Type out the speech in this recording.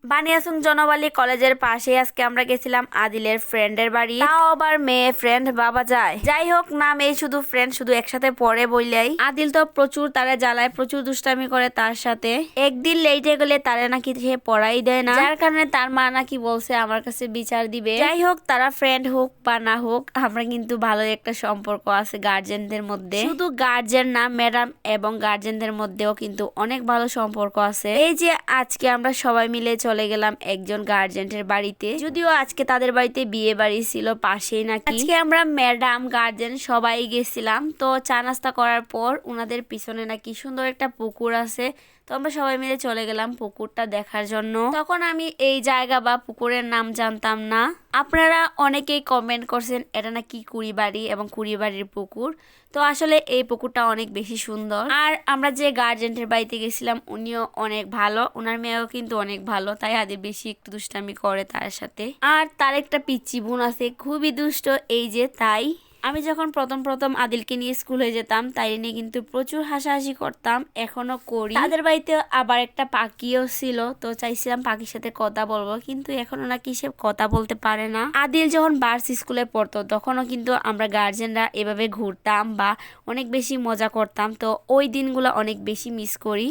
বানিয়াচং জনবালি কলেজের পাশে আজকে আমরা গেছিলাম আদিলের ফ্রেন্ডের বাড়ি, তাও আবার মেয়ে ফ্রেন্ড বাবা যায়। যাই হোক, নামেই শুধু ফ্রেন্ড, শুধু একসাথে পড়ে বইলাই। আদিল তো প্রচুর তারে জ্বালায়, প্রচুর দুষ্টামি করে তার সাথে। একদিন লেটে গেলে তারে নাকি সে পড়াই দেয় না, যার কারণে তার মা নাকি বলছে আমার কাছে বিচার দিবে। যাই হোক, তারা ফ্রেন্ড হোক বা না হোক, আমরা কিন্তু ভালো একটা সম্পর্ক আছে গার্জেনদের মধ্যে। শুধু গার্জেন না, ম্যাডাম এবং গার্জেনদের মধ্যেও কিন্তু অনেক ভালো সম্পর্ক আছে। এই যে আজকে আমরা সবাই মিলে চলে গেলাম একজন গার্জেনের বাড়িতে, যদিও আজকে তাদের বাড়িতে বিয়ে বাড়ি ছিল পাশেই নাকি। আজকে আমরা ম্যাডাম গার্জেন সবাই গেছিলাম। তো চা নাস্তা করার পর উনাদের পিছনে নাকি সুন্দর একটা পুকুর আছে, তো আমরা সবাই মিলে চলে গেলাম পুকুরটা দেখার জন্য। তখন আমি এই জায়গা বা পুকুরের নাম জানতাম না। আপনারা অনেকেই কমেন্ট করছেন এটা নাকি কুড়িবাড়ি এবং কুড়িবাড়ির পুকুর। তো আসলে এই পুকুরটা অনেক বেশি সুন্দর। আর আমরা যে গার্জেনের বাড়িতে গেছিলাম উনিও অনেক ভালো, ওনার মেয়েও কিন্তু অনেক ভালো, তাই আদি বেশি একটু দুষ্টামি করে তার সাথে। আর তার একটা পিচ্চি বোন আছে, খুবই দুষ্ট। এই যে তাই আমি যখন প্রথম প্রথম আদিলকে নিয়ে স্কুলে যেতাম, তাই নিয়ে কিন্তু প্রচুর হাসাহাসি করতাম, এখনো করি। তাদের বাড়িতে আবার একটা পাখিও ছিল, তো চাইছিলাম পাখির সাথে কথা বলবো, কিন্তু এখনো নাকি সে কথা বলতে পারে না। আদিল যখন বার্স স্কুলে পড়তো তখনও কিন্তু আমরা গার্জেনরা এভাবে ঘুরতাম বা অনেক বেশি মজা করতাম, তো ওই দিনগুলো অনেক বেশি মিস করি।